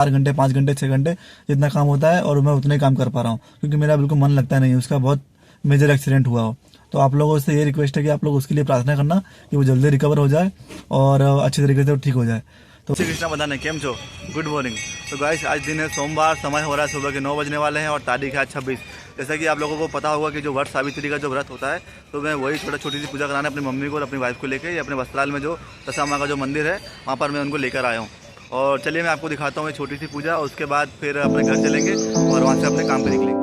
4 घंटे 5 घंटे 6 घंटे जितना काम होता है, और मैं उतना ही काम कर पा रहा हूँ क्योंकि मेरा बिल्कुल मन लगता नहीं है। उसका बहुत मेजर एक्सीडेंट हुआ हो। तो आप लोगों से ये रिक्वेस्ट है कि आप लोग उसके लिए प्रार्थना करना कि वो जल्दी रिकवर हो जाए और अच्छी तरीके से ठीक हो जाए। तो श्री कृष्णा बधाने केम छो, गुड मॉर्निंग। तो गाइस आज दिन है सोमवार, समय हो रहा है सुबह के 9 बजने वाले हैं और तारीख है 26। जैसा कि आप लोगों को पता होगा कि जो वट सावित्री का जो व्रत होता है, तो मैं वही छोटी सी पूजा कराने अपनी मम्मी को और अपनी वाइफ को लेकर अपने वस्त्राल में जो दशा माँ का जो मंदिर है वहाँ पर मैं उनको लेकर आया हूँ। और चलिए मैं आपको दिखाता हूँ ये छोटी सी पूजा, और उसके बाद फिर अपने घर चलेंगे और वहाँ से अपने काम पर निकलेंगे।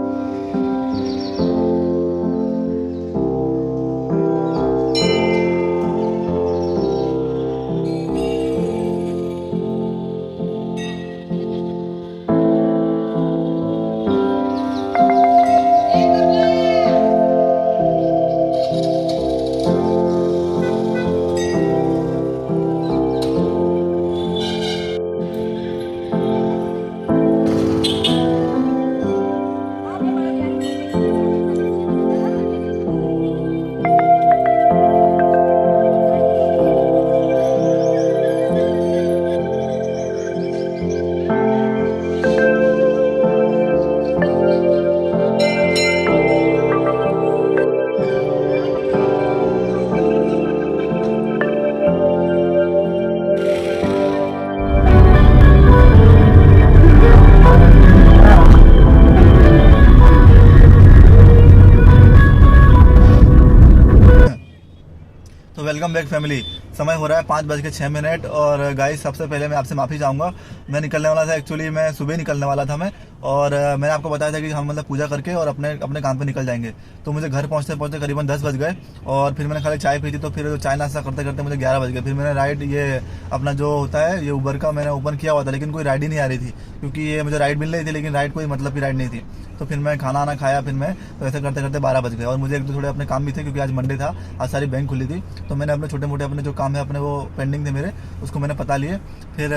तो वेलकम बैक फैमिली। समय हो रहा है 5:06 और गाइस सबसे पहले मैं आपसे माफ़ी चाहूँगा। मैं निकलने वाला था, एक्चुअली मैं सुबह निकलने वाला था मैं, और मैंने आपको बताया था कि हम मतलब पूजा करके और अपने अपने काम पे निकल जाएंगे। तो मुझे घर पहुँचते पहुँचते करीबन 10 बज गए, और फिर मैंने खाली चाय पी थी। तो फिर चाय नाश्ता करते करते मुझे 11 बज गए। फिर मैंने राइड ये अपना जो होता है ये उबर का मैंने ओपन किया हुआ था, लेकिन कोई राइड ही नहीं आ रही थी क्योंकि ये मुझे राइड मिल रही थी लेकिन राइड कोई मतलब की राइड नहीं थी। तो फिर मैं खाना आना खाया, फिर मैं तो ऐसे करते करते 12 बज गए। और मुझे एक दो थोड़े अपने काम भी थे क्योंकि आज मंडे था, आज सारी बैंक खुली थी। तो मैंने अपने छोटे मोटे अपने जो काम है अपने वो पेंडिंग थे मेरे, उसको मैंने पता लिए। फिर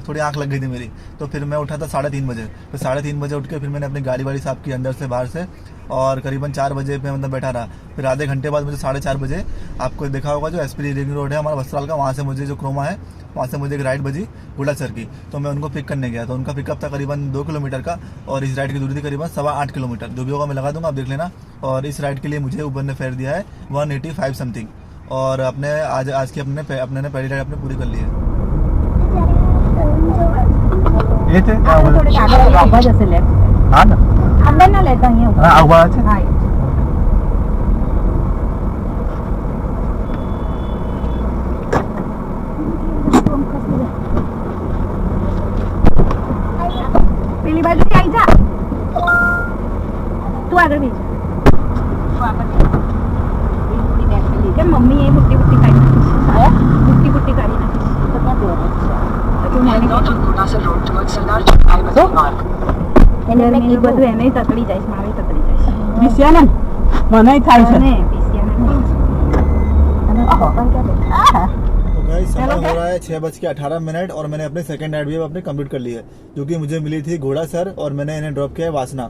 थोड़ी आंख लग गई थी मेरी, तो फिर मैं उठा था 3:30 बजे। फिर 3:30 बजे उठ के फिर मैंने अपनी गाड़ी वाड़ी साफ की अंदर से बाहर से, और करीबन 4 बजे पे मतलब बैठा रहा। फिर आधे घंटे बाद मुझे 4:30 बजे, आपको देखा होगा जो एसपी रिंग रोड है हमारा वस्त्राल का, वहाँ से मुझे जो क्रोमा है वहाँ से मुझे एक राइड बजी गुड़ा सर की। तो मैं उनको पिक करने गया। तो उनका पिकअप था करीबन 2 किलोमीटर का, और इस राइड की दूरी थी करीबन 8.25 किलोमीटर। जो भी होगा मैं लगा दूंगा, आप देख लेना। और इस राइड के लिए मुझे उबर ने फेयर दिया है 185 समथिंग, और अपने आज की अपने ने पहली राइड अपने पूरी कर ली है। પેલી બાજુ આવી જા, તું આગળ બેસ, તું આગળ બેસ. કે મમ્મી એ બુટ્ટી બુટ્ટી કાઢી નાખી, બુટ્ટી બુટ્ટી કાઢી નાખી. એ બધું એને તકડી જાય, મારે તકડી જાય. વિશ્યાને મને થાય છે ને વિશ્યાને. तो गाइस समय हो रहा है 6:18 और मैंने अपनी सेकंड राइड भी अपनी कंप्लीट कर ली है, जो कि मुझे मिली थी घोड़ा सर, और मैंने इन्हें ड्रॉप किया है वासना।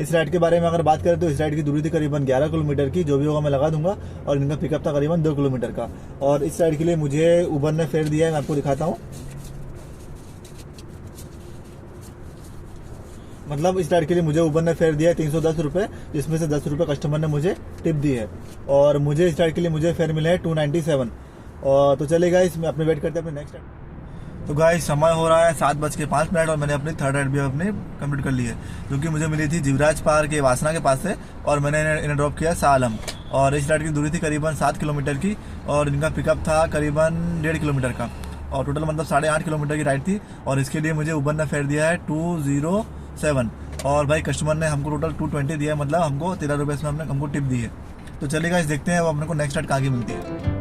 इस राइड के बारे में अगर बात करें तो इस राइड की दूरी थी करीबन 11 किलोमीटर की, जो भी होगा मैं लगा दूंगा। और इनका पिकअप था करीबन 2 किलोमीटर का। और इस राइड के लिए मुझे उबर ने फेयर दिया है, मैं आपको दिखाता हूँ। मतलब इस राइड के लिए मुझे उबर ने फेयर दिया है 310 रुपये, जिसमें से 10 रुपये कस्टमर ने मुझे टिप दी है। और मुझे इस राइड के लिए मुझे फेयर मिला है 297। और तो चलेगा इसमें अपने वेट करते हैं अपने नेक्स्ट राइड। तो गाइस समय हो रहा है 7:05 और मैंने अपनी थर्ड राइड भी अपनी कंप्लीट कर ली है, जो कि मुझे मिली थी जीवराज पार्क के वासना के पास से, और मैंने इन्हें ड्रॉप किया सालम। और इस राइड की दूरी थी करीबन 7 किलोमीटर की, और इनका पिकअप था करीबन 1.5 किलोमीटर का, और टोटल मतलब 8.5 किलोमीटर की राइड थी। और इसके लिए मुझे उबर ने फेयर दिया है 207। और भाई कस्टमर ने हमको टोटल 220 दिया है, मतलब हमको 13 रुपये इसमें हमको टिप दी है। तो चलेगा इस देखते हैं अब अपने को नेक्स्ट राइड कहाँ की मिलती है।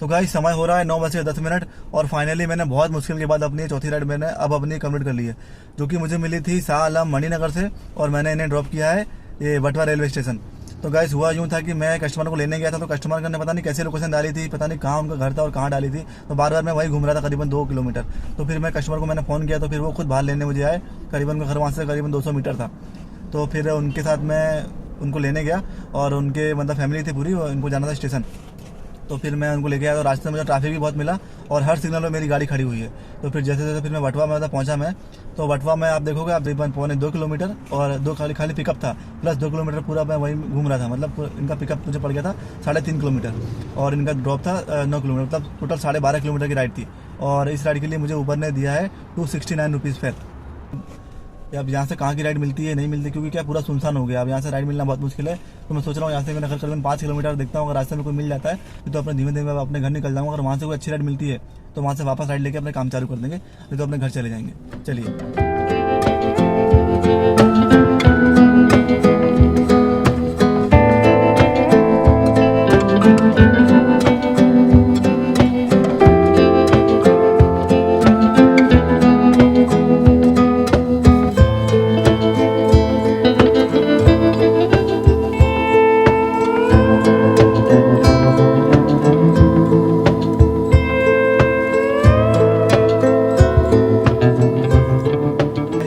गाइस समय हो रहा है 9:10 और फाइनली मैंने बहुत मुश्किल के बाद अपनी चौथी राइड मैंने अब अपनी कंप्लीट कर ली है, जो कि मुझे मिली थी शाह आलम मणिनगर से, और मैंने इन्हें ड्रॉप किया है ये वटवा रेलवे स्टेशन। तो गाइस हुआ यूँ था कि मैं कस्टमर को लेने गया था, तो कस्टमर ने पता नहीं कैसे लोकेशन डाली थी, पता नहीं कहाँ उनका घर था और कहाँ डाली थी, तो बार बार मैं वही घूम रहा था करीबन 2 किलोमीटर। तो फिर मैं कस्टमर को मैंने फ़ोन किया, तो फिर वो खुद बाहर लेने मुझे आए, करीबन उनका घर वहाँ से करीबन 200 मीटर था। तो फिर उनके साथ मैं उनको लेने गया, और उनके मतलब फैमिली थी पूरी, उनको जाना था स्टेशन। तो फिर मैं उनको लेके आया, तो रास्ते में मुझे ट्रैफिक भी बहुत मिला और हर सिग्नल में मेरी गाड़ी खड़ी हुई है। तो फिर जैसे जैसे फिर मैं वटवा में पहुंचा मैं, तो वटवा में आप देखोगे आप तकरीबन 2.25 किलोमीटर और दो खाली पिकअप था, प्लस 2 किलोमीटर पूरा मैं वहीं घूम रहा था। मतलब इनका पिकअप मुझे पड़ गया था 3.5 किलोमीटर और इनका ड्रॉप था 9 किलोमीटर, मतलब टोटल 12.5 किलोमीटर की राइड थी। और इस राइड के लिए मुझे ऊबर ने दिया है 269 रुपीज़ फेयर। अब यहाँ से कहाँ की राइड मिलती है नहीं मिलती, क्योंकि क्या पूरा सुनसान हो गया, अब यहाँ से राइड मिलना बहुत मुश्किल है। तो मैं सोच रहा हूँ यहाँ से मैंने घर करीबन 5 किलोमीटर देखता हूँ, अगर रास्ते में कोई मिल जाता है तो अपने धीमे धीमे अपने घर निकल जाऊँगा। अगर वहाँ से कोई अच्छी राइड मिलती है तो वहाँ से वापस राइड लेके अपने काम चालू कर देंगे, नहीं तो अपने घर चले जाएंगे। चलिए।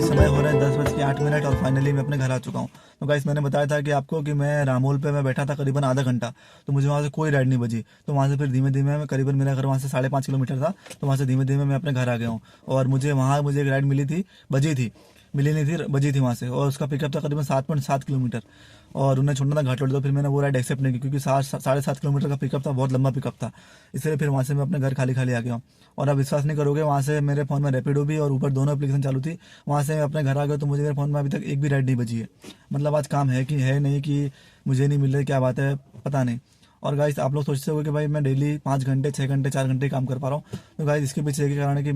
समय हो रहा है 10:08 और फाइनली मैं अपने घर आ चुका हूँ। तो गाइस मैंने बताया था कि आपको कि मैं रामोल पे मैं बैठा था करीबन आधा घंटा, तो मुझे वहाँ से कोई राइड नहीं बजी। तो वहाँ से फिर धीमे धीमे मैं करीबन मेरा घर वहाँ से 5.5 किलोमीटर था, तो वहाँ से धीमे धीमे मैं अपने घर आ गया हूँ। और मुझे एक राइड मिली थी, बजी थी, मिली नहीं थी, बजी थी वहाँ से, और उसका पिकअप था करीबन 7.7 किलोमीटर और उन्हें छोड़ना था घाटलोड। तो फिर मैंने वो राइड एक्सेप्ट नहीं की, क्योंकि 7.5 किलोमीटर का पिकअप था, बहुत लंबा पिकअप था। इसलिए फिर वहाँ से मैं अपने घर खाली खाली आ गया हूँ। और अब विश्वास नहीं करोगे, वहाँ से मेरे फ़ोन में रैपिडो भी और ऊबर दोनों एप्लीकेशन चालू थी, वहाँ से मैं अपने घर आ गया, तो मुझे मेरे फ़ोन में अभी तक एक भी राइड नहीं बची है। मतलब आज काम है कि है नहीं, कि मुझे नहीं मिल रही, क्या बात है पता नहीं। और गाइस आप लोग सोचते हो कि भाई मैं डेली 5 घंटे 6 घंटे 4 घंटे काम कर पा रहा हूँ, तो गाइस इसके पीछे एक कारण है कि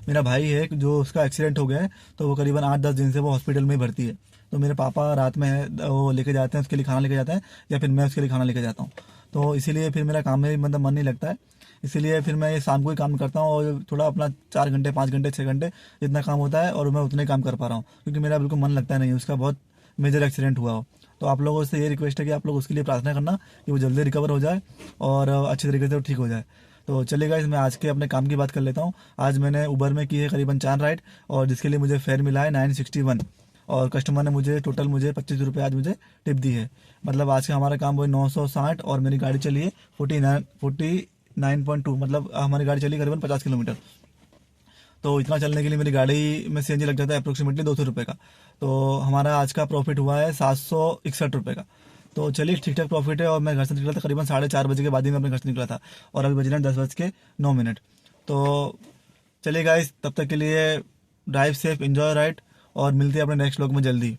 मेरा भाई है जो उसका एक्सीडेंट हो गया है, तो वो करीबन 8-10 दिन से वो हॉस्पिटल में ही भर्ती है। तो मेरे पापा रात में है वो लेके जाते हैं, उसके लिए खाना लेके जाते हैं, या फिर मैं उसके लिए खाना लेके जाता हूँ। तो इसीलिए फिर मेरा काम में मतलब मन नहीं लगता है, इसीलिए फिर मैं ये शाम को ही काम करता हूँ, और थोड़ा अपना 4 घंटे 5 घंटे 6 घंटे जितना काम होता है, और मैं उतने ही काम कर पा रहा हूँ, क्योंकि मेरा बिल्कुल मन लगता नहीं, उसका बहुत मेजर एक्सीडेंट हुआ हो। तो आप लोगों से ये रिक्वेस्ट है कि आप लोग उसके लिए प्रार्थना करना कि वो जल्दी रिकवर हो जाए और अच्छी तरीके से वो ठीक हो जाए। तो चलिए गाइस मैं आज के अपने काम की बात कर लेता हूँ। आज मैंने उबर में की है करीबन 4 राइड, और जिसके लिए मुझे फेयर मिला है 961, और कस्टमर ने मुझे टोटल 25 रुपये आज मुझे टिप दी है। मतलब आज का हमारा काम वही 960, और मेरी गाड़ी चली है 49.2, मतलब हमारी गाड़ी चली करीबन 50 किलोमीटर। तो इतना चलने के लिए मेरी गाड़ी में सीएनजी लग जाता है अप्रोक्सीमेटली 200 रुपये का। तो हमारा आज का प्रॉफिट हुआ है 761 रुपये का। तो चलिए ठीक ठाक प्रॉफिट है। और मैं घर से निकला था करीबन 4:30 बजे के बाद ही मैं अपने घर से निकला था, और अभी बज रहे हैं 10:09। तो चलिए गाइस तब तक के लिए ड्राइव सेफ, एंजॉय राइड, और मिलते हैं अपने नेक्स्ट व्लॉग में जल्दी।